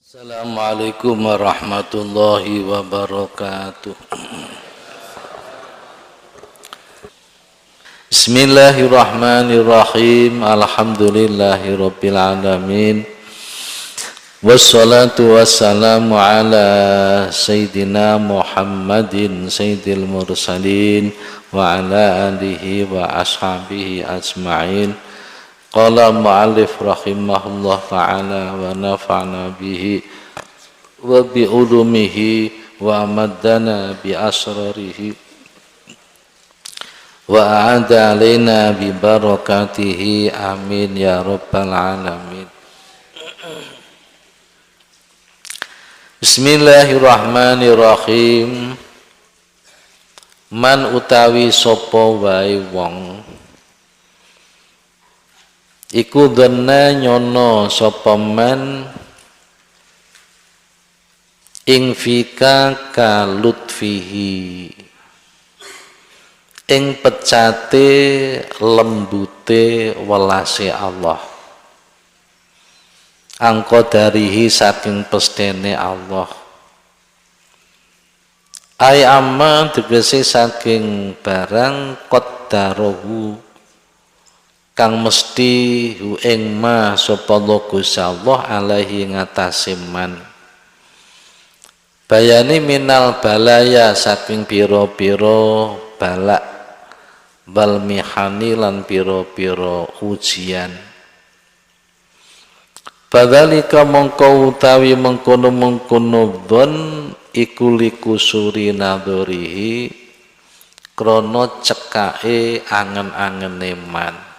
Assalamualaikum warahmatullahi wabarakatuh. Bismillahirrahmanirrahim. Alhamdulillahirabbil alamin. Wassalatu wassalamu ala sayyidina Muhammadin sayyidil mursalin wa ala alihi wa ashabihi ajma'in. Qala mu'allif rahimahullah ta'ala wa nafa'na bihi wa bi ulumihi wa amaddana bi asrarihi wa a'ada alaina bi barakatihi amin ya rabbal alamin. Bismillahirrahmanirrahim. Man utawi sapa wae wong iku dhanna nyono sapa man ing fika ka lutfihi ing pecate lembute welase Allah angko darihi saking pestene Allah ay amma tegese saking barang qaddarahu kang mesti hu ing ma sapa Gusti Allah alaihi ngatasi man bayani minal balaya saking pira-pira balak wal mihani lan pira-pira ujian badzalika mongko utawi mengkono-mengkono dzon iku likusuri nadhurihi krana cekake angen-angene man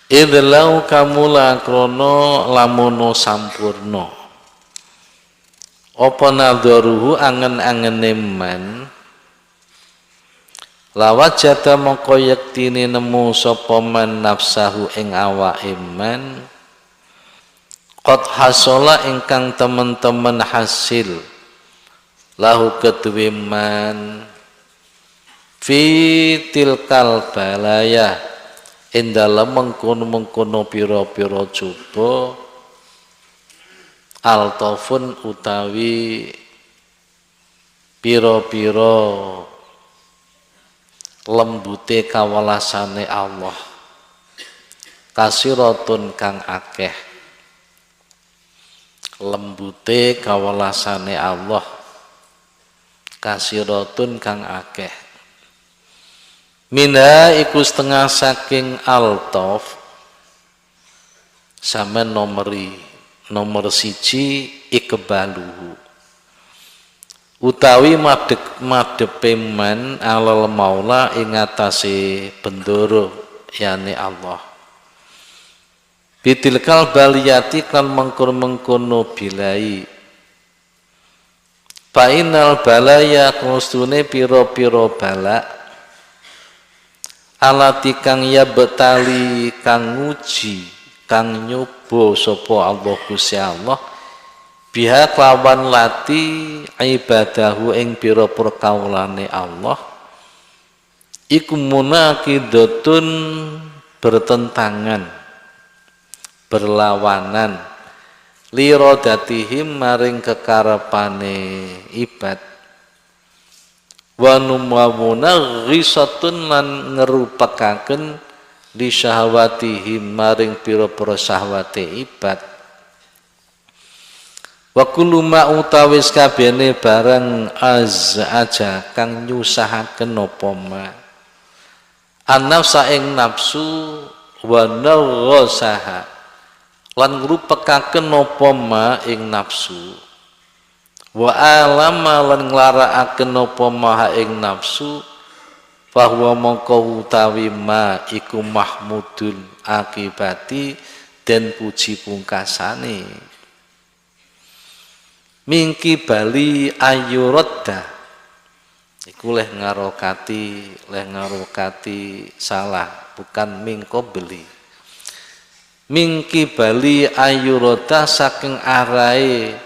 idlau kamula krono lamono sampurno apa nadharuhu angen-angene man lawat jata mongko yektine nemu sapa man nafsahu ing awake man qad hasala ingkang temen-temen hasil lahu kedue man fi tilkal balaya ing dalem mengkono pira-pira coba altafun utawi pira-pira lembute kawelasane Allah kasiratun kang akeh lembute kawelasane Allah kasiratun kang akeh minha iku setengah saking altaf sama nomor siji ikbaluhu utawi madepe man alal maula ing atase bendoro yani Allah bitilkal baliyati kan mengkono bilai fainal balaya kustune pira-pira balak alati kang ya betali kang nguji kang nyoba sapa Allah Gusti Allah biha kelawan lati ibadahu ing pira-pira kaulane Allah iku munaqidatun bertentangan berlawanan lirodatihim maring kekarepane ibad wa numawuna ghisatun lan ngerupakaken li syahwatihim maring pira-pira syahwate ibad wa kullu ma utawis kabehane barang aja kang nyusahaken apa ma an-nafsa ing nafsu wa nawsaha lan ngrupakaken apa ma ing nafsu wa alama lan nglarakaken apa maha ing nafsu bahwa mongko utawi ma iku mahmudun akibati den puji pungkasane mingki bali ayuradda iku leh ngarokati salah bukan mingko beli mingki bali ayuradda saking arahe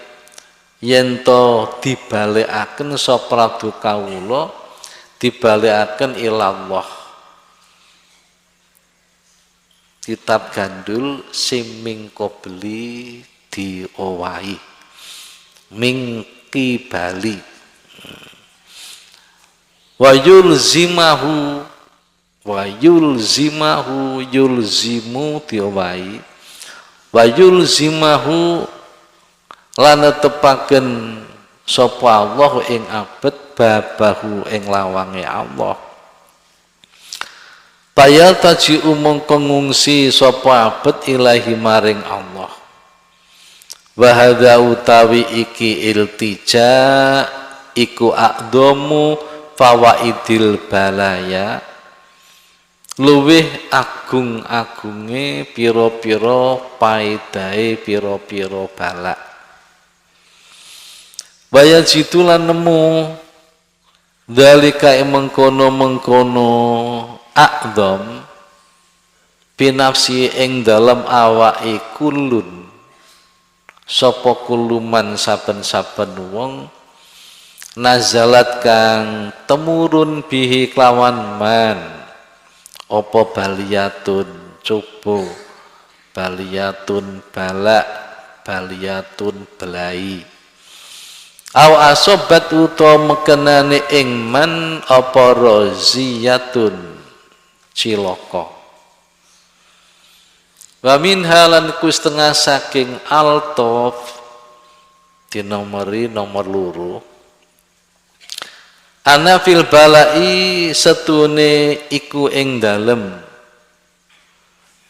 yen to dibalekaken sapa kawula dibalekaken ilallah kitab gandul sing mingkobeli diowahi mingki bali wa yulzimahu yulzimu diowahi wa yulzimahu lan tepaken sapa Allah ing abet babahu ing lawange Allah Payal taji umong kengungsi sapa abet ilahi maring Allah. Wahada utawi iki iltija iku akdomu fawaidil balaya luwih agung-agunge piro-piro paidahe piro-piro balak. Waya jitulan nemu dalika mengkono-mengkono akdom binafsi ing dalam awake kulun sapa kuluman saben-saben wong nazalat kang temurun bihi klawan man apa baliyatun coba baliyatun balak baliyatun belai aw asobat utawa mekenane ing man apa roziyatun cilaka wa min halan ku setengah saking altof dinomori nomor loro ana fil balai setune iku ing dalem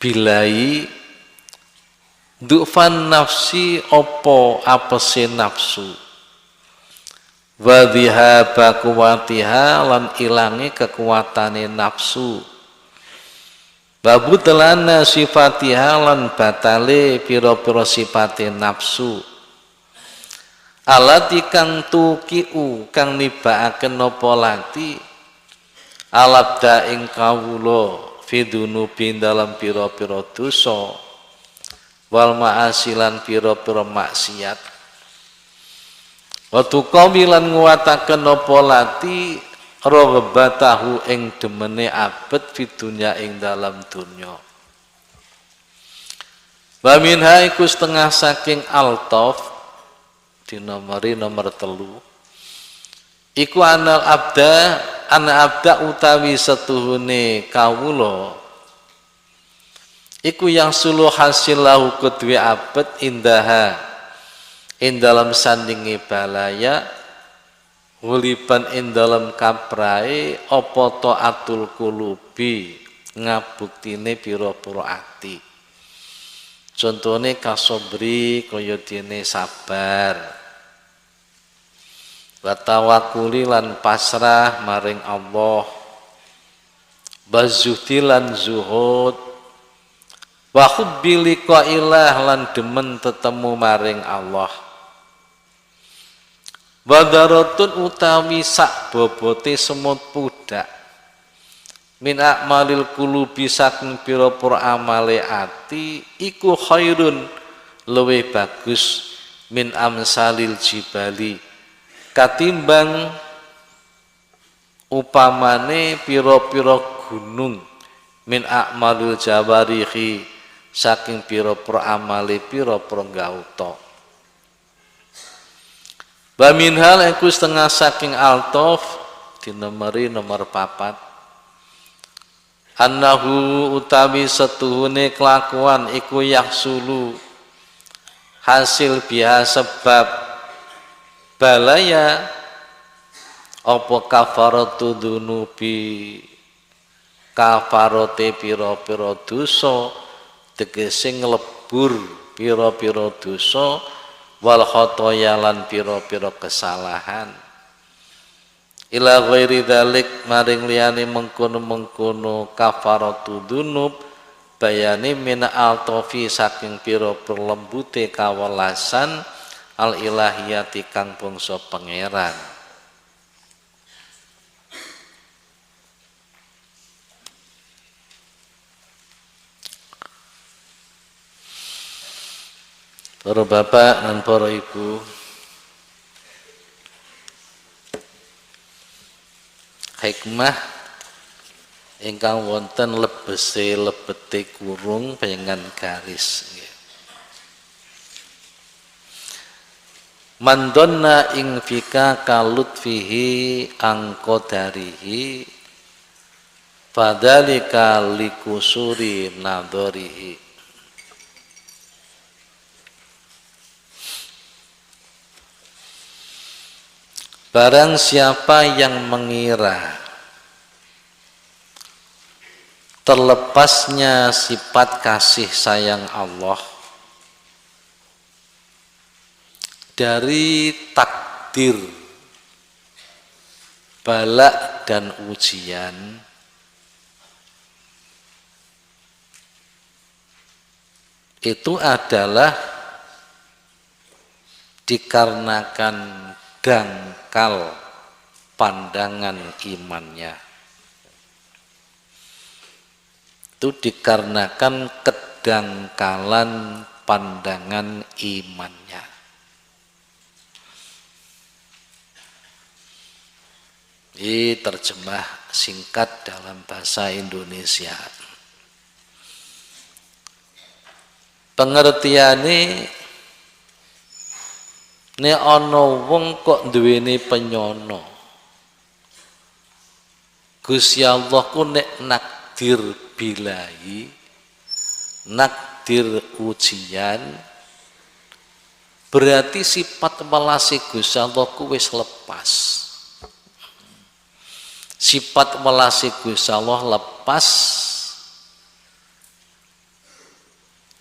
bilai dufan nafsi opo apese nafsu wa dhihaba kuwatiha lan ilange kekuatane nafsu babudlana sifatiha lan batale pira-pira sifate nafsu alati kang tukiu kang nibaaken napa lati alabda ing kawula fidunubi dalam pira-pira dosa wal ma'asilan pira-pira maksiat wa tuqawilan nguwataken napa lati rogbatahu ing demene abet fidunya ing dalam dunya wa minha iku setengah saking altof dinomori nomor 3 iku ana abda utawi setuhune kawula iku yang suluh hasil lahu kedue abet indaha ing dalam sandingi balaya huliban ing dalam kaprae apa taatul kulubi ngabuktine pira-pira ati contone kasobri kaya dene sabar wa tawakkuli lan pasrah maring Allah bazuhdi lan zuhud wa hubbi liqailah lan demen tetemu maring Allah wadaratun utawi sak bobote semut pudak min akmalil kulubi saking pira-pira amale ati iku khairun luwih bagus min amsalil jibali katimbang upamane pira-pira gunung min akmalil jawarihi saking pira-pira amale pira-pira gauta wa min hal iku setengah saking altof dinomori nomor 4 annahu utawi setuhune kelakuan iku yahsulu hasil biha sebab balaya apa kafaratu dunubi kafarote pira-pira dosa tegese nglebur pira-pira dosa wal khotoya lan pira-pira kesalahan ila ghairi dzalik maring liyane mengkono-mengkono kafaratu dzunub bayani min altofi saking pira-pira lembute kawelasan al ilahiyati kang bangsa pangeran para bapak dan para ibu hikmah ingkang wonten lebete kurung pengen garis. Mandonna ing fika kalutfihi angkodarihi fadalika likusuri nadorihi. Barang siapa yang mengira terlepasnya sifat kasih sayang Allah dari takdir bala dan ujian, itu adalah dikarenakan dangkal pandangan imannya. Itu dikarenakan kedangkalan pandangan imannya. Ini terjemah singkat dalam bahasa Indonesia. Pengertiane nek ana wong kok duweni penyono, Gusti Allah ku nek nakdir bilahi, nakdir ujian, berarti sifat welase Gusti Allah ku wis lepas. Sifat welase Gusti Allah lepas,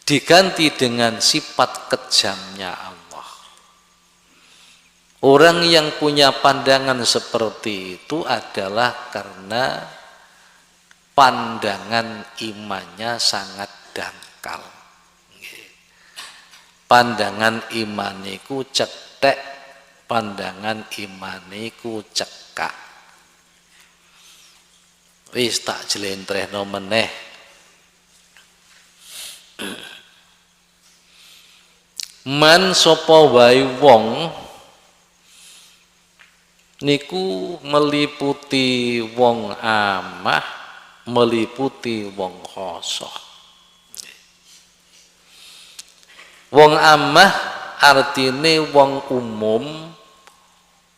diganti dengan sifat kejamnya Allah. Orang yang punya pandangan seperti itu adalah karena pandangan imannya sangat dangkal. Pandangan imaniku cetek, pandangan imaniku cekak. Wis tak jlentrehno meneh. Man sapa wae wong niku meliputi wong amah, meliputi wong khosoh. Wong amah artine wong umum,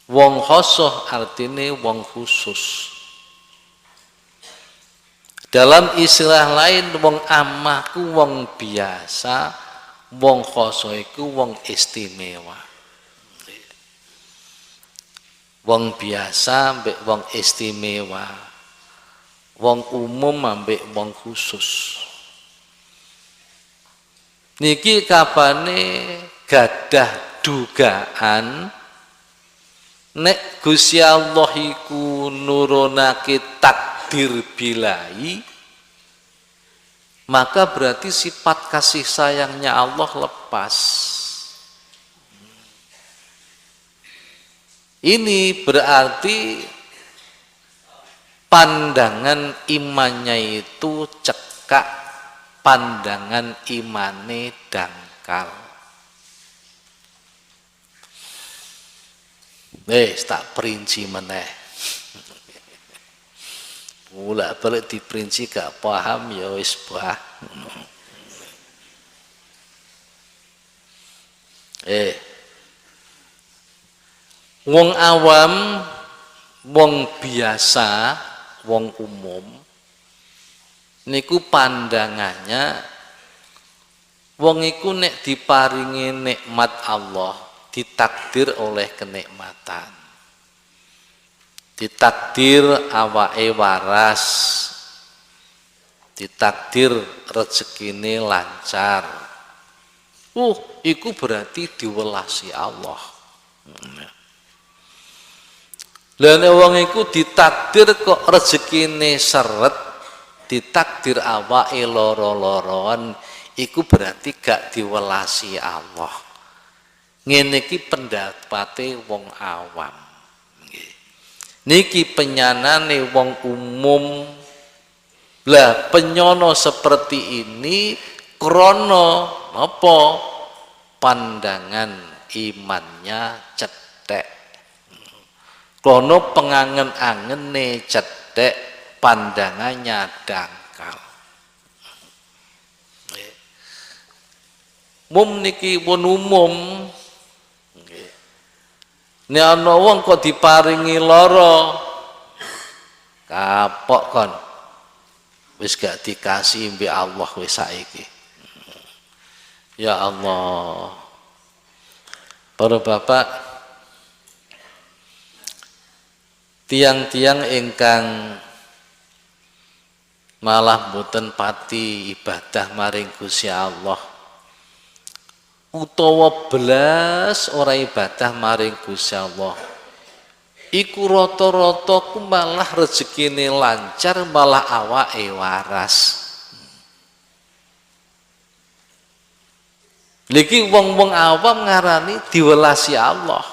wong khosoh artine wong khusus. Dalam istilah lain, wong amah ku wong biasa, wong khosoh iku wong istimewa. Wong biasa ambek wong istimewa, wong umum ambek wong khusus. Niki kabane gadah dugaan nek Gusti Allah iku nurunake takdir bilahi, maka berarti sifat kasih sayangnya Allah lepas. Ini berarti pandangan imannya itu cekak, pandangan imane dangkal. Tak perinci meneh. Mula balik diperinci gak paham ya wis bah. Wong awam, wong biasa, wong umum niku pandangannya wong iku nek diparingi nikmat Allah, ditakdir oleh kenikmatan, ditakdir awake waras, ditakdir rezekine lancar, iku berarti diwelasi Allah. Lah nek wong iku ditakdir kok rezekine seret, ditakdir awake lara-larawan, iku berarti gak diwelasi Allah. Ngene iki pendapate wong awam. Niki penyanane wong umum. Lah penyono seperti ini krana apa? Pandangan imannya cetek. Kono pengangen-angene cedek, pandangannya dangkal. Mum niki pun umum. Nek ana wong kok diparingi lara, kapok kon. Wis gak dikasih mbek Allah wis saiki. Ya Allah. Para bapak, tiang-tiang ingkang malah boten pati ibadah maring Gusti Allah, utawa belas ora ibadah maring Gusti Allah, iku rata-rata ku malah rezekine lancar, malah awake waras. Niki wong-wong awam ngarani diwelasi Allah.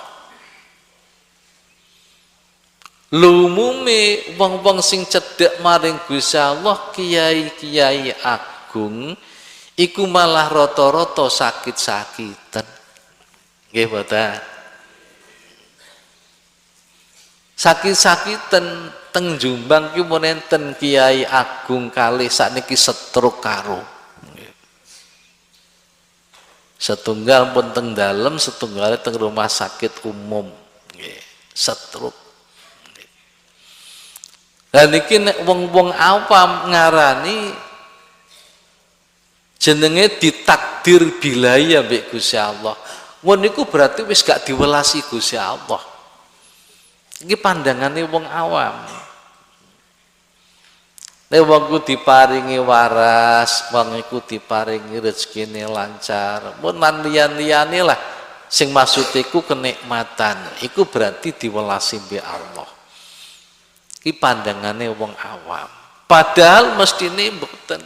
Lumume wong-wong sing cedhek maring Gusti Allah, kiai-kiai agung iku malah rata-rata sakit-sakitan. Nggih boten? Sakit-sakitan teng Jombang ki mun enten kiai agung kalih sakniki stroke karo. Setunggal pun teng dalem, setunggal teng rumah sakit umum. Nggih, stroke. Dan iki nek wong-wong awam ngarani jenenge ditakdir bilaya mbek Gusti Allah. Wong niku berarti wis gak diwelasi Gusti Allah. Iki pandangane wong awam. Nek wongku diparingi waras, wong iku diparingi rezekine lancar. Mun lan liyan-liyane lah sing maksud iku kenikmatan. Iku berarti diwelasi mbek Allah. Iki pandangane wong awam. Padahal mestine mboten.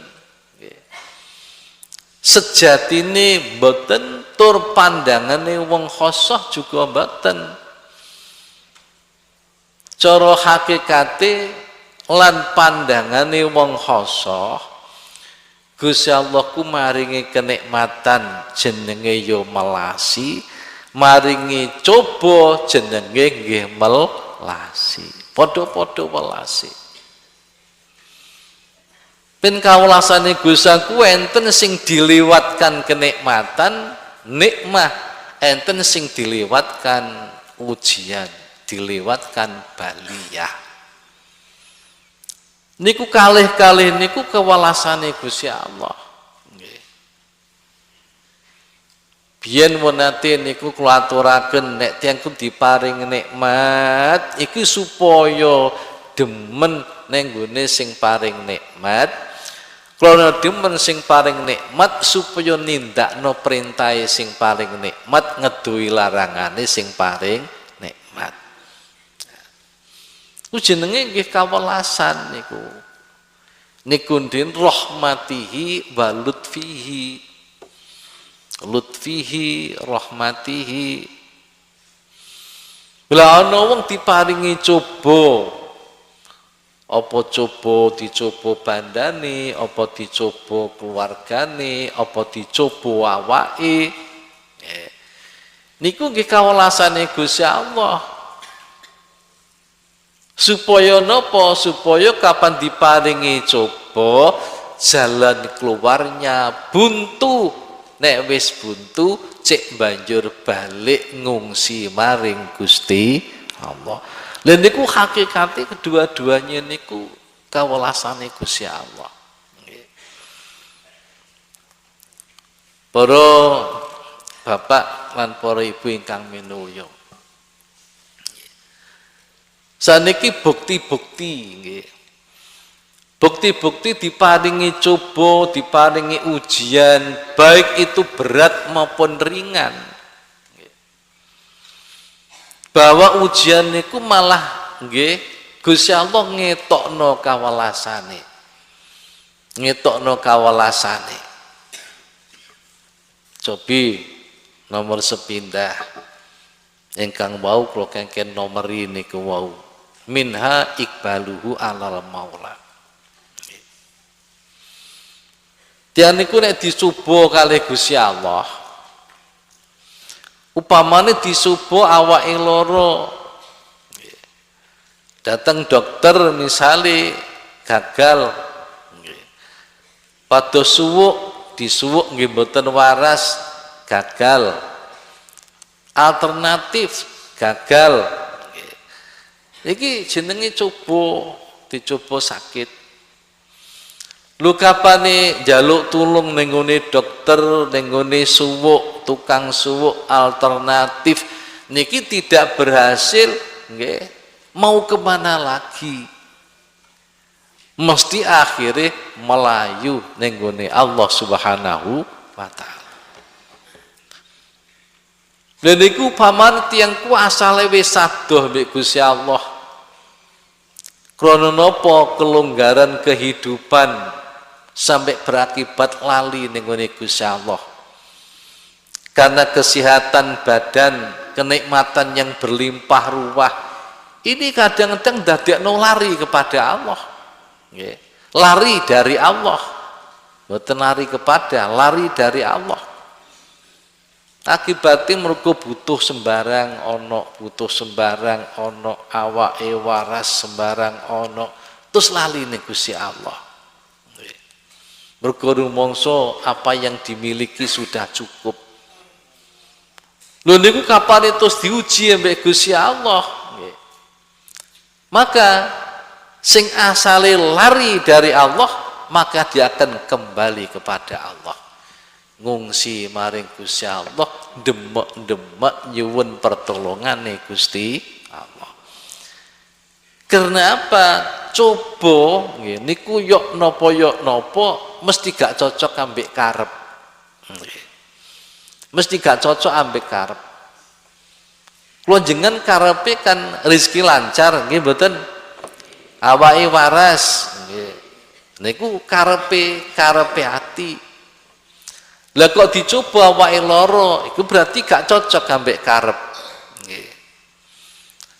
Sejatine mboten, tur pandangane wong khosoh juga mboten. Cara hakikate lan pandangane wong khosoh, Gusti Allah ku maringi kenikmatan jenenge yo melasi, maringi coba jenenge nggih melasi. Padha-padha welasi. Ben kawelasane Gusti ku enten sing diliwatkan kenikmatan, nikmah, enten sing diliwatkan ujian, diliwatkan baliyah. Niku kalih-kalih niku kewelasane Gusti Allah. Nggih. Biyen menate niku kula aturaken nek tiyang ku diparing nikmat iki supaya demen ning nggone sing paring nikmat. Kula demen sing paring nikmat supaya nindakno perintahe sing paring nikmat, ngeduhi larangane sing paring nikmat. Ku jenenge nggih kawelasan niku. Niku ndin rahmatihi wa lutfihi. Lutfihi, rahmatihi. Bila ana wong diparingi coba, apa coba dicoba bandane, apa dicoba keluargane, apa dicoba awake. Niku nggih kawelasane Gusti Allah. Supaya napa? Supaya kapan diparingi coba jalan keluarnya buntu. Nek wis buntu cek banjur balik ngungsi maring Gusti Allah. Lha niku hakikate kedua-duanya niku kawelasane Gusti Allah. Nggih. Para bapak lan para ibu ingkang minulya. Saniki bukti-bukti nggih. Bukti-bukti diparingi coba, diparingi ujian, baik itu berat maupun ringan. Bahwa ujian niku malah nggih Gusti Allah ngetokno kawelasane. Ngetokno kawelasane. Cobi nomor sepindah ingkang wau kula kengken nomor niku wau. Minha ikbaluhu alal maula. Tiang niku nek dicoba kalih Gusti Allah, upamane dicoba awake lara, datang dokter misale gagal. Nggih. Pados suwuk disuwuk nggih mboten waras, gagal. Alternatif gagal. Nggih. Iki jenenge coba, dicoba sakit. Lu kapane njaluk tulung ning nggone dokter, ning nggone suwuk, tukang suwuk alternatif niki tidak berhasil, nggih. Mau kemana lagi? Mesti akhirnya melayu ning nggone Allah Subhanahu wa taala. Lha niku paman tiyangku asale wis sadoh mbek Gusti Allah. Krana napa? Kelonggaran kehidupan sampai berakibat lali ning nggone Gusti Allah. Karena kesehatan badan, kenikmatan yang berlimpah ruah, ini kadang-kadang dadekno lari kepada Allah. Nggih. Lari dari Allah. Mboten lari kepada, lari dari Allah. Akibatnya mergo butuh sembarang ono, butuh sembarang ono, awake waras sembarang ono, terus lali ning Gusti Allah. Mergo rumangsa apa yang dimiliki sudah cukup. Lho niku kapan terus diuji mbek Gusti Allah. Maka sing asale lari dari Allah, maka dia akan kembali kepada Allah. Ngungsi maring Gusti Allah, demek-demek nyuwun pertolongane Gusti Allah. Karena apa? Coba niku yok nopo mesti gak cocok ambek karep. Mesti gak cocok ambek karep. Kula jenengan karepe kan rezeki lancar nggih mboten? Awake waras nggih. Niku karepe hati. Lah kok dicoba awake lara, iku berarti gak cocok ambek karep. Nggih.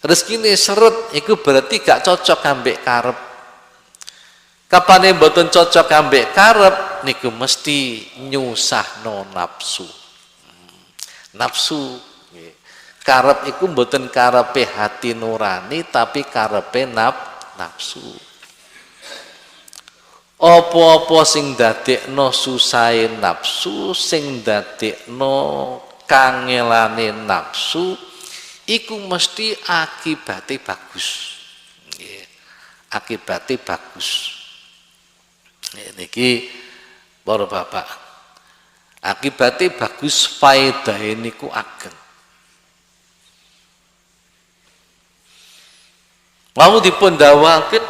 Rezekine serut, iku berarti gak cocok ambek karep. Kapane mboten cocok ambek karep, niku mesti nyusahno nafsu. Nafsu, nggih. Karep iku mboten karepe hati nurani, tapi karepe nafsu. Apa-apa sing dadekno susahe nafsu, sing dadekno kangelane nafsu, iku mesti akibate bagus. Nggih. Akibate bagus. Niki para bapak. Akibate bagus, faedahe niku ageng. Mau dipun dawuhaken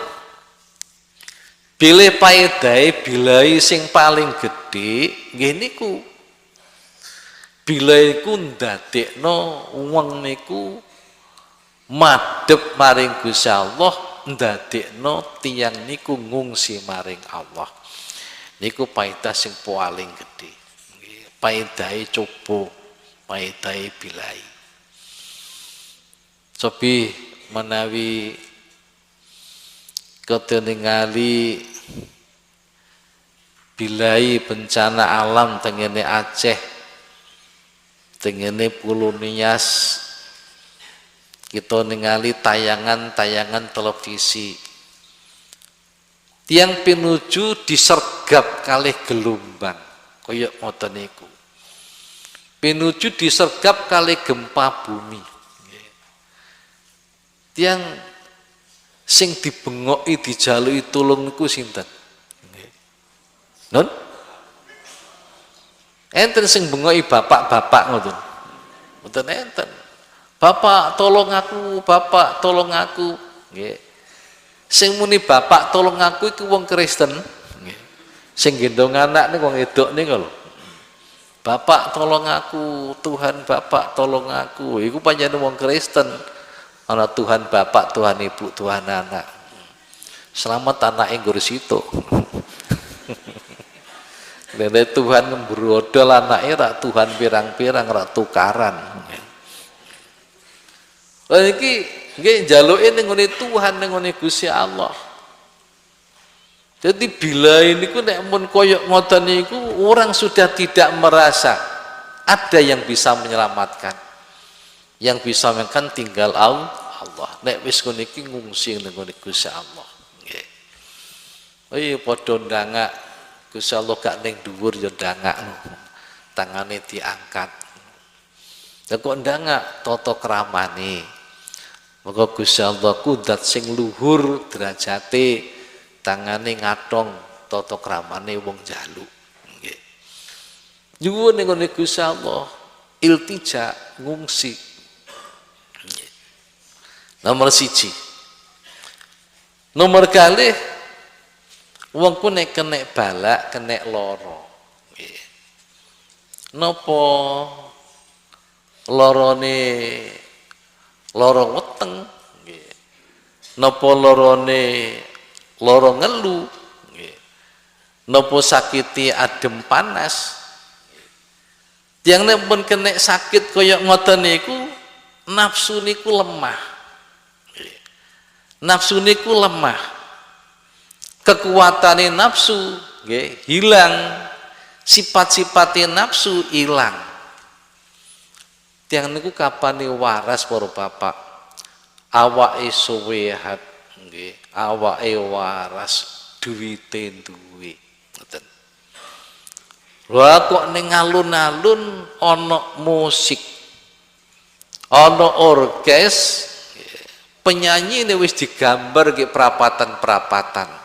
bilih paedahe bilai sing paling gedhe nggih niku bilai iku ndadekno wong niku madhep maring Gusti Allah, ndadekno tiyang niku ngungsi maring Allah. Niku paedah sing paling gedhe. Nggih, paedahe coba, paedahe bilai. Cobi menawi keteningali bilai bencana alam tengene Aceh, tengene Pulau Nias, kita ningali tayangan-tayangan televisi. Tiang pinuju disergap kalih gelombang, kaya ngoten niku. Pinuju disergap kalih gempa bumi. Tiang sing dibengoki dijaluki tulung niku sinten? Nun? Enten sing bengoki bapak-bapak ngoten. Mboten enten. Bapak tolong aku, bapak tolong aku. Nggih. Sing muni bapak tolong aku iku wong Kristen. Nggih. Sing gendong anak niku wong wedok niku lho. Bapak tolong aku, Tuhan bapak tolong aku. Iku panjenengan wong Kristen. Ana Tuhan bapak, Tuhan ibu, Tuhan anak. Selamat anake nggur situ. Lene Tuhan ngembrodol anake ra Tuhan pirang-pirang ra tukaran. Lha iki nggih njaluke ning ngene Tuhan ning ngene Gusti Allah. Jadi bila ini ku nek mun koyok ngoten niku orang sudah tidak merasa ada yang bisa menyelamatkan. Yang bisa menyelamatkan tinggal Allah. Nek wis ngene iki ngungsi ning ngene Gusti Allah. Nggih. Oh iya padha ndangak. Gusti Allah gak ning dhuwur ya ndangak. Tangane diangkat. Lah kok ndangak tata kramane. Maka Gusti Allah kudat sing luhur derajate, tangane ngatong tata kramane wong njaluk. Nggih. Nyuwun ning ngene Gusti Allah, iltija ngungsi. Nggih. Nomor 1. Nomor kalih wong ku nek kena balak, kena lara. Nggih. Napa larane lara weteng nggih. Napa larane lara ngelu nggih. Napa sakiti adem panas. Tiyang nek pun kena sakit kaya ngoten niku nafsu niku lemah. Nggih. Nafsu niku lemah. Kekuatane nafsu nggih hilang. Sifat-sifatnya nafsu hilang. Tiang niku kapane waras para bapak, awake suwehat nggih, awake waras, duwite duwe. Ngoten. Lha kok ning alun-alun ana musik, ana orkes, penyanyi ini wis digambar ke perapatan-perapatan.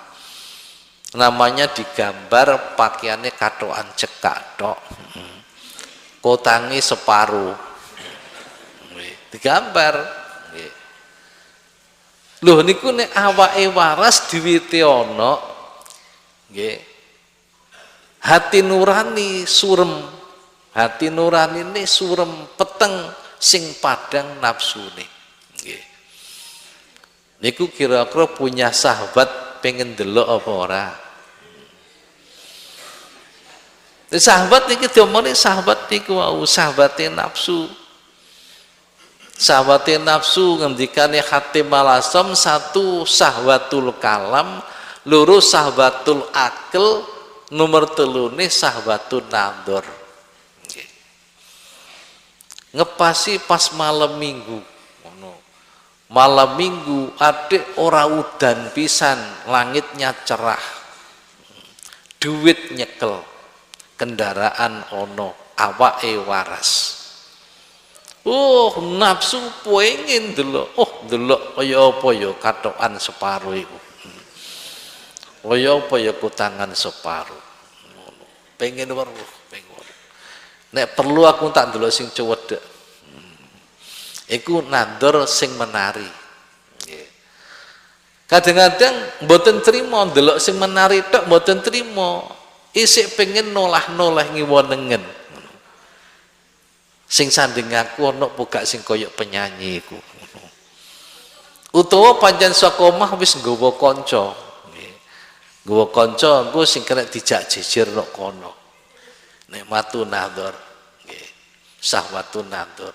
Namanya digambar pakaiannya katokan cekak tok. Kotangi separuh. Digambar. Lho niku nek awake waras diwite ana nggih. Hati nurani surem. Hati nurani ini surem peteng sing padang nafsune. Nggih. Niku kira-kira punya sahabat pengen delok apa ora? Sahabat niki diomongin sahabat niku wau sahabate nafsu. Sahabate nafsu ngendikane hati malasam, 1 sahwatul kalam, 2 sahwatul akal, nomor 3 sahwatul nador. Ngepasi pas malam minggu. Malam minggu adik ora udan pisan, langitnya cerah, duit nyekel, kendaraan ono, awake waras. Nafsu pengen delok, delok kaya apa ya katokan separuh iku. Kaya apa ya kutangan separuh. Pengen weruh, pengen. Nek perlu aku tak delok sing cewedek. Iku nador sing menari. Kadang-kadang mboten trima ndelok sing menari tok, mboten trima. Isik pengen nolah-nolah ngiwonengen. Sing sanding aku ana buka sing koyok penyanyi iku. Utawa pancen saka omah wis nggawa kanca. Nggawa kanca engko sing kena dijak jejer nok kono. Nikmatun nador. Nggih. Sahwatun nador.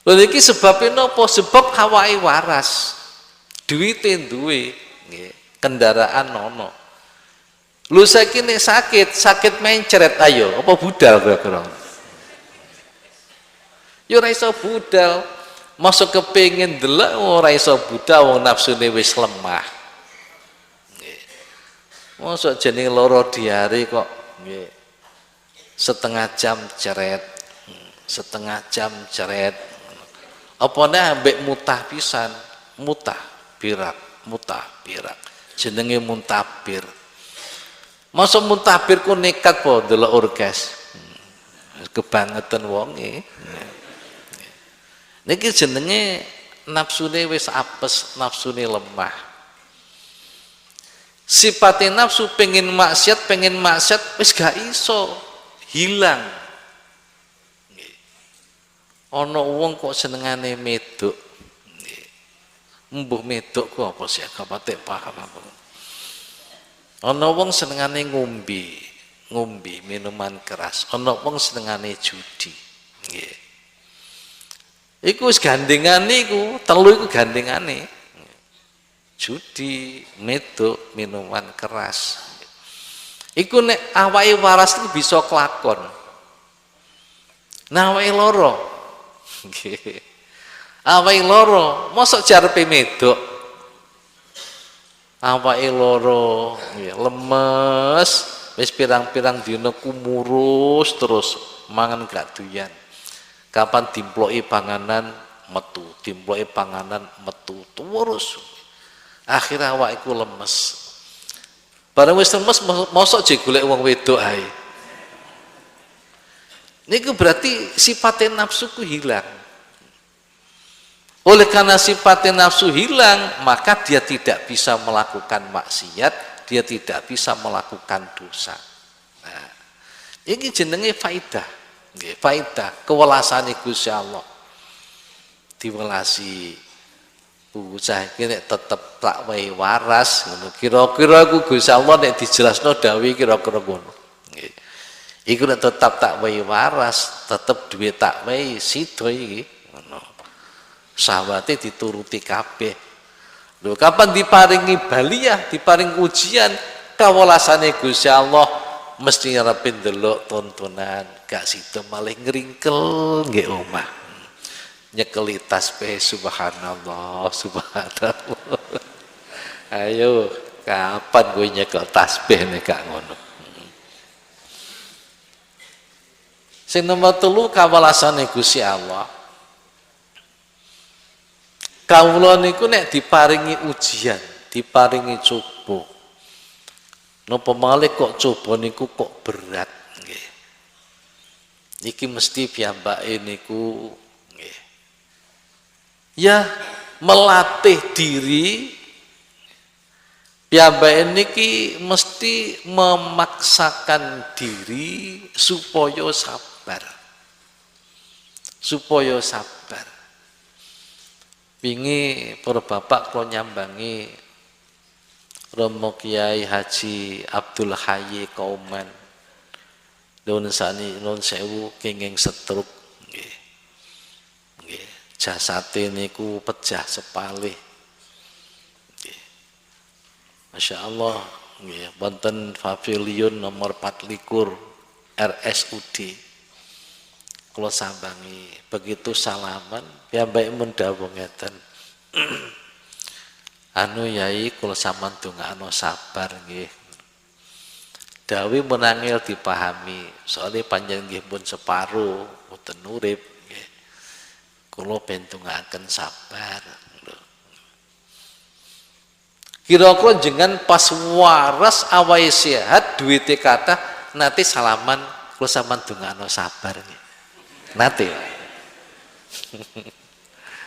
Lha iki sebabe napa? Sebab awake waras. Duwite duwe, nggih. Kendaraan ono. Lho saiki nek sakit mencret ayo, apa budal kira-kira? Ya ora iso budal. Masuk kepengin delok ora iso budal wong nafsune wis lemah. Nggih. Mosok jeneng lara diare kok nggih. Setengah jam ceret. Setengah jam ceret. Apa nek ambek mutah pisan, mutah birak, jenenge muntabir. Masa muntabir ku nekat po delok orkes. Kebangetan wonge. Niki jenenge nafsune wis apes, nafsune lemah. Sifate nafsu pengen maksiat wis gak iso, hilang. Ana wong kok senengane medok. Mbuh medok ku apa sih? Gak patek paham apa. Ana wong senengane ngombe minuman keras. Ana wong senengane judi. Nggih. Iku wis gandengane iku, telu iku gandengane. Judi, medok, minuman keras. Iku nek awake waras iku bisa kelakon. Nah awake lara. Nggih. Awake lara, mosok jarepe medok. awake loro, nggih, lemes, wis pirang-pirang dina kumurus terus mangan gak doyan. Kapan dimploki panganan metu, dimploki panganan metu terus. Akhirnya awak iku lemes. Bareng wis lemes mosok je golek wong wedok ae. Niku berarti sifatnya nafsu ku hilang. Oleh karena sifatnya nafsu hilang, maka dia tidak bisa melakukan maksiat, dia tidak bisa melakukan dosa. Nah, ini jenenge faidah. Nggih, faidah kewelasane Gusti Allah. Diwelasi bocah iki nek tetep tak wae waras ngono. Kira-kira iku Gusti Allah nek dijelasno dawuh kira-kira ngono. Nggih. Iku nek tetap tak wae waras, tetep duwe tak wae sida iki ngono. Sahabate dituruti kabeh. Lho kapan diparingi baliyah, diparing ujian kawelasane Gusti Allah mesti ngarep ndelok tontonan gak sida malih ngringkel nggih omah. Nyekeli tasbih subhanallah, subhanallah. Ayo, kapan gue nyekel tasbih nek gak ngono. Sing nomor 3 kawelasane Gusti Allah. Kawula niku nek diparingi ujian, diparingi coba. Napa malih kok coba niku kok berat nggih. Iki mesti piyambake niku nggih. Ya melatih diri piyambake niki mesti memaksakan diri supaya sabar. Supaya sabar. Wingi para bapak kula nyambangi Romo Kiai Haji Abdul Hayy Kauman. Nuwun sani nuwun sewu kenging stroke nggih. Nggih, jasate niku pejah sepalih. Nggih. Masyaallah nggih, wonten pavilion nomor 24 RSUD. Kula sambangi, begitu salaman piyambake mendhawuh ngeten. Anu Yai kula sampean dongakno sabar nggih. Dawuh menangil dipahami, soalnya panjenengan nggih pun separo mboten urip nggih. Kula ben dongaaken sabar. Kira-kira jenengan pas waras awake sehat duwite kathah nate salaman kula sampean dongakno sabar nggih. Nate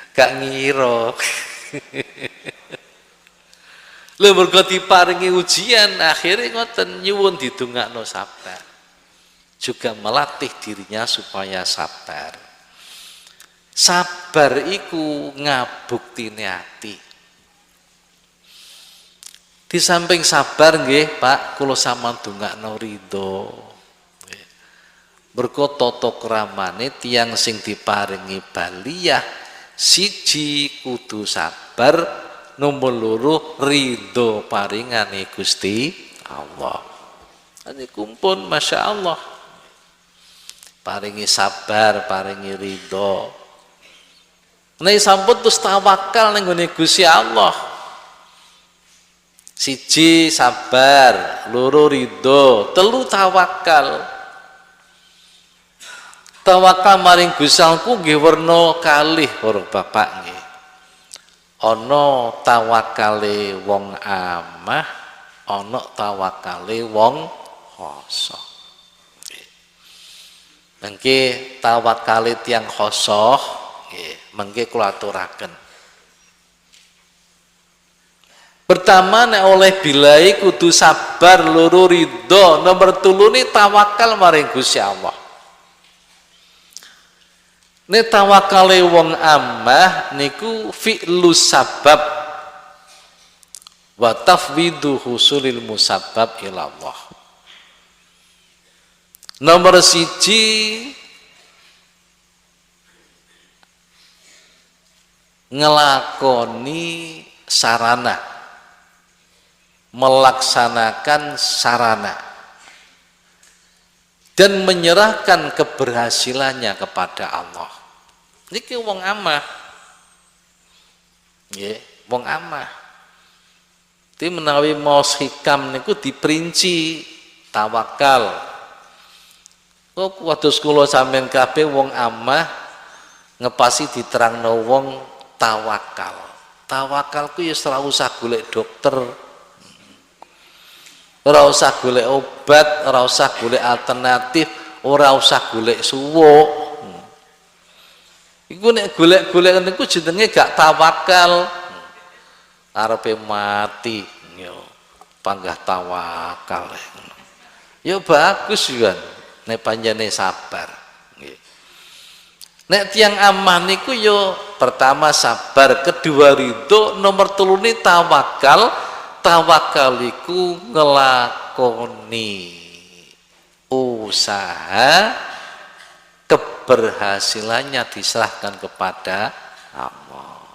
gak ngira. Lho mergo diparingi ujian akhirnya ngoten nyuwun didongakno sabar. Juga melatih dirinya supaya sabar. Sabar iku ngabuktine ati. Di samping sabar nggih Pak, kula sampean dongakno ridho. Mergo tata kramane tiyang sing diparingi baliyah siji kudu sabar, nomor 2 ridho paringane Gusti Allah. Niku pun Masya Allah paringi sabar, paringi ridho. Nek sampun terus tawakal ning gone Gusti Allah. Siji sabar, 2 ridho, 3 tawakal. Tawakal maring Gusti Allah ku nggih werna kalih para bapak nggih. Ana tawakale wong amah, ana tawakale wong khosoh. Nggih. Mengke tawakale tiyang khosoh nggih, mengke kula aturaken. Pertama nek oleh bilai kudu sabar, 2 ridho, nomor 3 ni tawakal maring Gusti Allah. Nek tawakale wong amah niku fi'lus sabab wa tafwidu husulil musabbab ila Allah. Nomor 1 ngelakoni sarana, melaksanakan sarana dan menyerahkan keberhasilannya kepada Allah. Niki wong amah. Nggih, wong amah. Ti menawi maos hikam niku diperinci tawakal. Kok kados kula sampean kabeh wong amah ngepasi diterangno wong tawakal. Tawakal ku ya ora usah golek dokter. Ora usah golek obat, ora usah golek alternatif, ora usah golek suwuk. Iku nek golek-golek niku jenenge gak tawakal. Arepe mati yo panggah tawakal. Ya bagus kan nek panjane sabar nggih. Nek tiyang amah niku yo pertama sabar, kedua ridho, nomor telune tawakal. Tawakal iku ngelakoni usaha keberhasilannya diserahkan kepada Allah.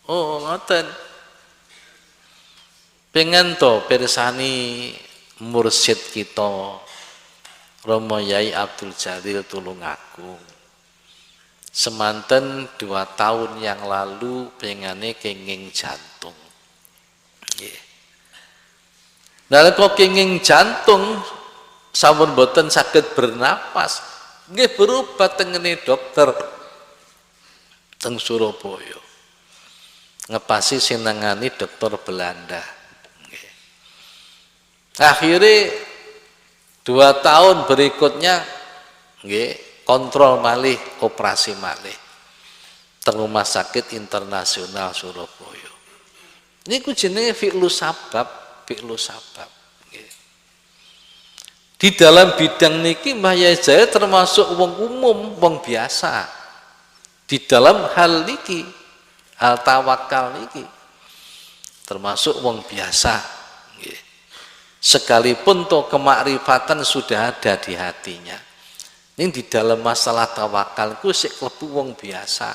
Oh ngoten. Pengen to pirsani mursyid kita Romo Yai Abdul Jalil Tulungagung. Semanten 2 tahun yang lalu pengane kenging jantung. Nggih. Nalika kenging jantung sampun boten saged bernapas, nggih berobat tengene dokter teng Surabaya. Ngepasi sinangani dokter Belanda. Akhirnya 2 tahun berikutnya kontrol malih, operasi malih teng Rumah Sakit Internasional Surabaya. Niku jenenge fi'lu sabab. Di dalam bidang niki Mbah Yai Jaya termasuk wong umum, wong biasa. Di dalam hal niki, hal tawakal niki termasuk wong biasa. Sekalipun toh kemakrifatan sudah ada di hatinya, ini di dalam masalah tawakal ku sik klebu wong biasa.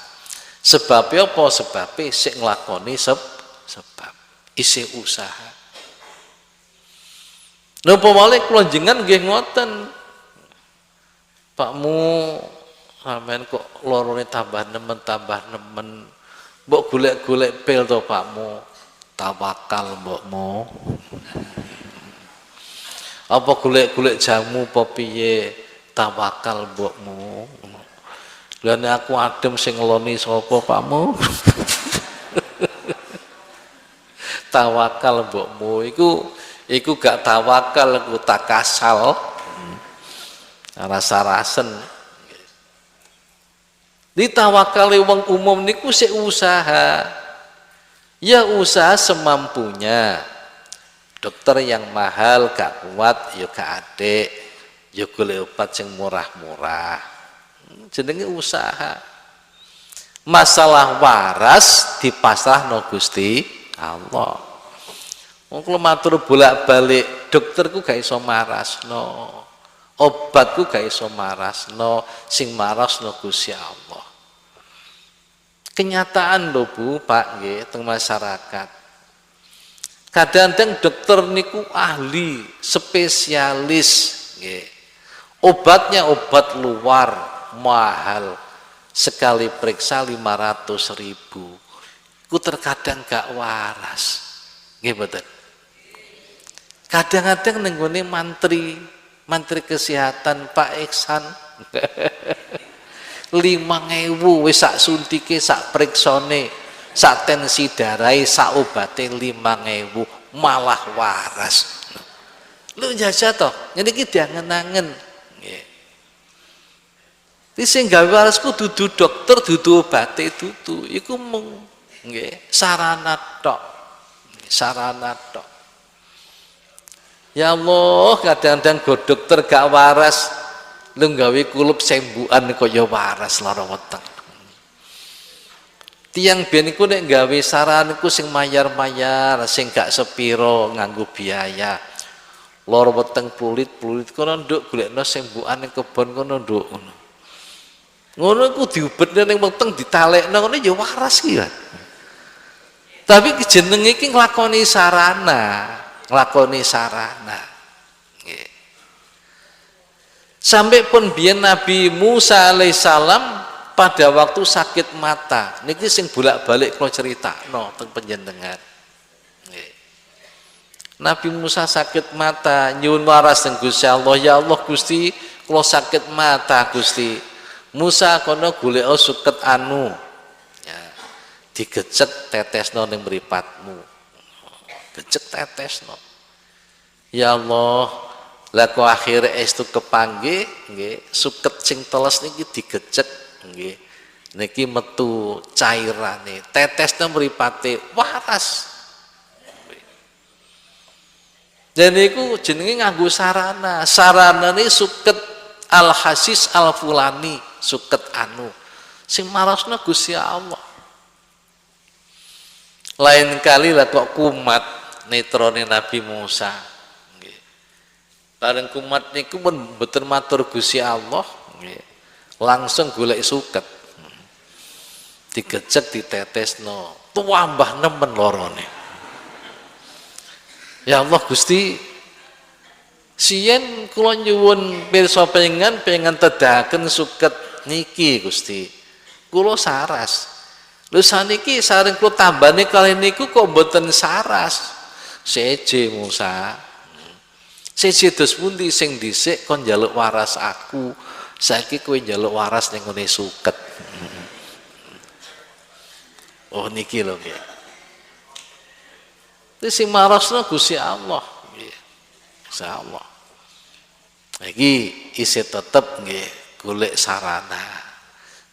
Sebabnya apa? Sebabnya sik nglakoni sebab isi usaha. Napa malih kula jenengan nggih ngoten. Pakmu sampean kok lorone tambah nemen. Mbok golek-golek pil to Pakmu. Tawakal mbokmu. Apa golek-golek jamu apa piye? Tawakal mbokmu. Lah nek aku adem sing ngeloni sapa Pakmu? Tawakal mbokmu iku gak tawakal, iku takasal. Rasa-rasen. Ditawakali wong umum niku sik usaha. Ya usaha semampunya. Dokter yang mahal gak kuat ya gak adek, ya golek obat sing murah-murah. Jenenge usaha. Masalah waras dipasrahno Gusti Allah. Wong kula matur bolak-balik, dokterku gak iso marasno. Obatku gak iso marasno, sing marasno Gusti Allah. Kenyataan lho Bu, Pak nggih teng masyarakat. Kadang-kadang dokter niku ahli, spesialis, nggih. Obatnya obat luar, mahal. Sekali periksa 500.000. Ku terkadang gak waras. Nggih mboten. Kadang-kadang ning gone Menteri Kesehatan Pak Iksan 5.000 wis sak suntike, sak priksane. Sak tensi darai, sak obate 5.000 malah waras. Lu jajah toh, niki diangen-angen. Nggih. Iki sing gawe waras ku dudu dokter, dudu obate dudu. Iku mung nggih sarana tok. Sarana tok. Ya Allah, kadang-kadang go dokter gak waras, lu gawe kulup sembukan kaya waras lara weteng. Tiang ben iku nek gawe saran iku sing mayar-mayar, sing gak sepiro nganggo biaya. Lor weteng plulit kono nduk golekno sembukan ning kebon kono nduk ngono. Ngono iku diubetne ning weteng ditalekno ngono ya waras ki ya. Tapi jenenge iki nglakoni sarana. Nggih. Sampai pun biyen Nabi Musa alaihissalam pada waktu sakit mata niki sing bolak-balik kula critakno teng panjenengan. Nggih. Nabi Musa sakit mata nyuwun waras teng Gusti Allah, ya Allah Gusti kula sakit mata Gusti. Musa kono golek suket anu ya, digecek tetesno ning mripatmu, gecek tetesno. Ya Allah, lah kok akhire estu kepanggih nggih suket sing teles niki digecek nggih niki metu cairane tetesno mripate waras. Dan niku jenenge nganggo sarana. Saranane suket al-hasis al-fulani, suket anu sing marasna Gusti Allah. Lain kali lah kok kumat netrone Nabi Musa. Nggih. Bareng kumat niku pun mboten matur Gusti Allah, nggih. Langsung golek suket. Digecek ditetesno, tuambah nemen lorone. Ya Allah Gusti, siyen kula nyuwun pirsa pengen tedahaken suket niki Gusti. Kula saras. Lho saniki sareng kula tambane kali niku kok mboten saras. Seje Musa. Seje dos pundi sing dhisik kon njaluk waras aku. Saiki kowe njaluk waras ning ngene suket. Oh niki lho nggih. Sing marasna Gusti Allah nggih. Gusti Allah. Iki isih tetep nggih golek sarana.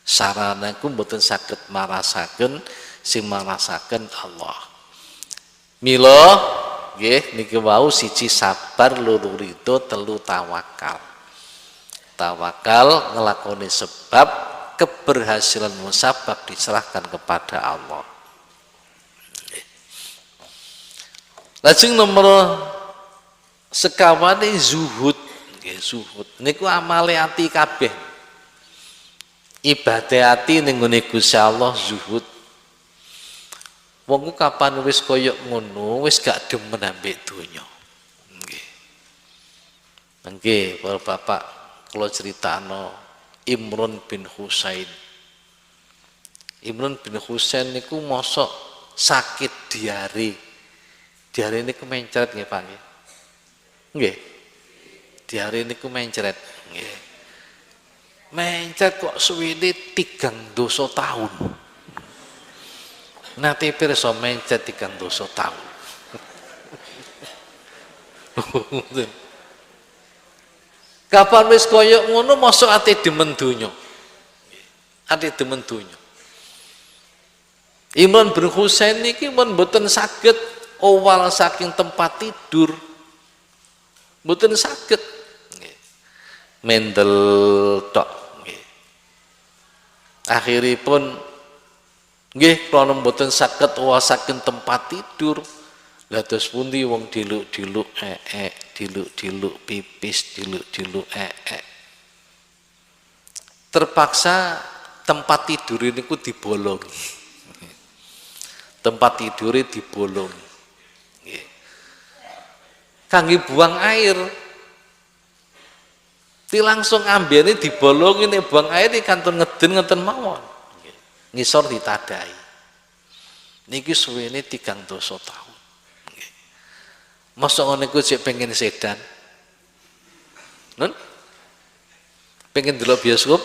Sarana ku mboten saged marasaken, sing marasaken Allah. Mila nggih niki wau siji sabar, loro rido, telu tawakal. Tawakal ngelakoni sebab keberhasilan musabab diserahkan kepada Allah. Lajeng nomor sekawane zuhud, nggih zuhud. Niku amale ati kabeh. Ibadah ati ning ngene Gusti Allah zuhud. Wong ku kapan wis kaya ngono, wis gak demen ambek donya. Nggih. Nggih, para bapak kula critakno Imran bin Husain. Imran bin Husain niku mosok sakit diare. Diare niku mencret nggih Pak nggih. Nggih. Diare niku mencret nggih. Mencret kok suwene 3 dosa tahun. Nate pirsa mencret 3 dosa tahun. Kapan wis kaya ngono mosok ate demen donya. Ate demen donya. Imran bin Husain niki mun mboten saged owal saking tempat tidur, mboten saged mendel tok nggih. Akhiripun nggih kula mboten saged owal saking tempat tidur. Lah terus pundi wong diluk-diluk diluk-diluk pipis, diluk-diluk terpaksa tempat tidur niku dibolongi. Tempat tidure dibolongi. Kangge buang air, ti langsung ambene dibolongi nek buang air iki kantun ngeden ngeten mawon. Ngisor ditadai. Niki suwene 3 dosa tahun. Mosok ngene ku sik pengen sedan. Nun? Pengen delok bioskop.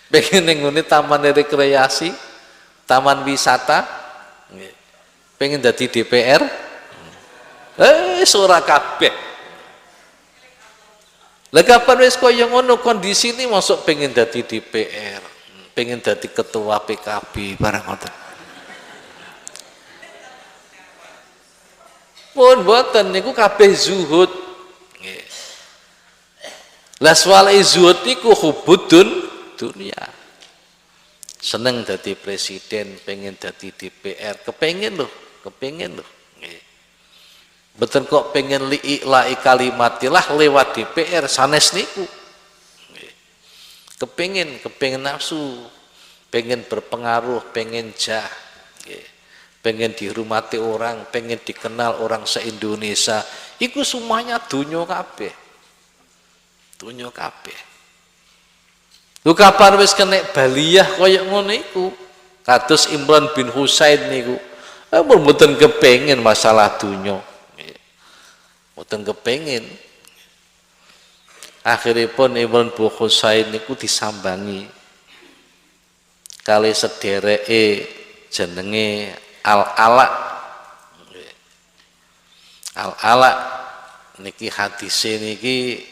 Pengen ning ngene taman rekreasi, taman wisata. Nggih. Pengen dadi DPR, ora kabeh. Lah kapan wis kaya ngono kondisi ini masuk pengen dadi DPR, pengen dadi ketua PKB barang ngoten. Pun mboten niku kabeh zuhud. Nggih. Lah swale zuhud niku hubudun dunia. Seneng dadi presiden, pengen dadi DPR, kepengin loh. Nggih. Mboten kok pengen li'i kalimatillah lewat DPR sanes niku. Nggih. Kepengin nafsu, pengen berpengaruh, pengen jah, nggih. Pengen dihormati orang, pengen dikenal orang se-Indonesia. Iku semuanya dunya kabeh. Dunya kabeh. Lu kapan wis kena baliyah kaya ngono iku? Kados Imran bin Husain niku. mboten kepengin masalah dunya. Mboten kepengin. Akhiripun Imran bin Husain niku disambangi kali sedereke jenenge Al-Ala. Al-Ala niki hadise niki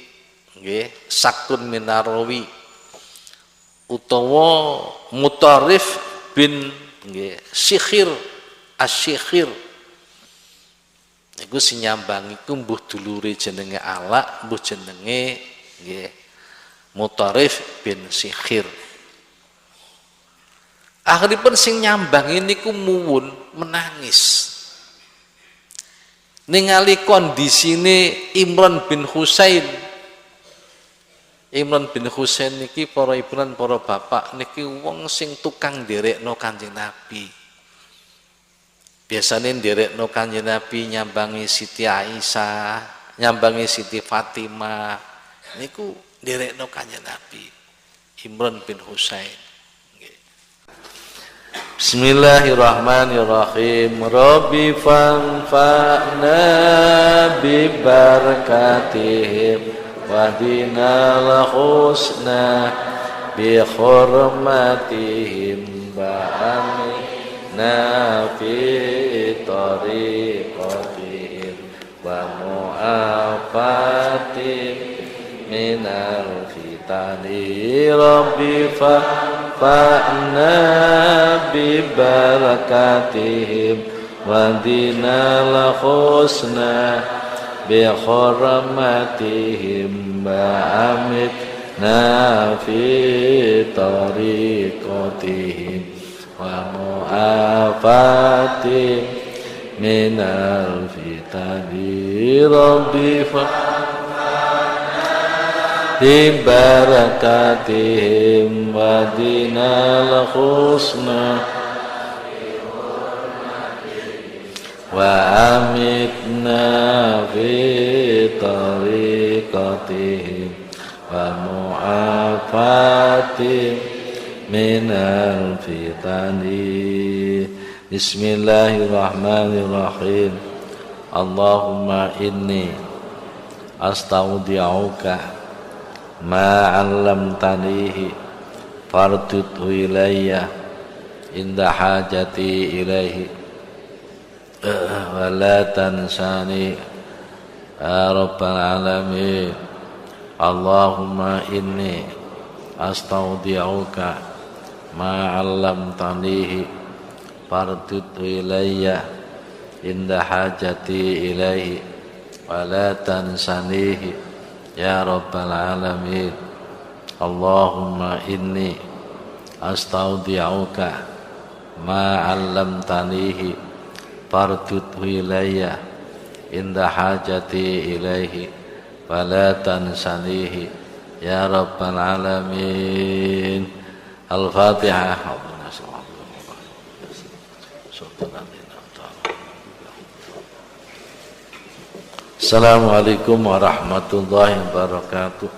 nggih sakun minarawi utawa Mutarif bin nggih Sikhir Asy-Syikhir niku sing nyambangi ku mbuh dulure jenenge Ala, mbuh jenenge nggih Mutarif bin Sikhir. Akhiripun sing nyambangi niku muwun menangis. Ningali kondisine Imran bin Husain. Imran bin Husain niki para ibu lan para bapak niki wong sing tukang nderekno Kanjeng Nabi. Biasane nderekno Kanjeng Nabi nyambangi Siti Aisyah, nyambangi Siti Fatimah. Niku nderekno Kanjeng Nabi. Imran bin Husain. Bismillahirrahmanirrahim. Rabbi fanfa'na bi barakatihim wa dinal husna bi hurmatihim ba'amina fi tariqatihim wa mu'afatihim minal fitani. Rabbi fa'na bi barakatihim wa dinal husna bi hurmatihim ba'amitna fi tariqatihim wa mu'afatihim minal fitani. Rabbi di barakatihim wa dinal husna wa amitna fi tariqatihim wa mu'afatihim minal fitani. Bismillahirrahmanirrahim. Allahumma inni astaudi'uka ma 'allamtanihi fardudhu ilayya inda hajati ilaihi wa la tansani ya rabbal alamin. Allahumma inni astaudi'uka ma 'allamtanihi fardudhu ilayya inda hajati ilaihi wa la tansanihi ya rabbal alamin. Allahumma inni astaudi'uka ma 'allamtanihi fardudhu ilayya inda hajati ilaihi wa la tansanihi ya rabbal alamin. Al-Fatihah. Assalamualaikum warahmatullahi wabarakatuh.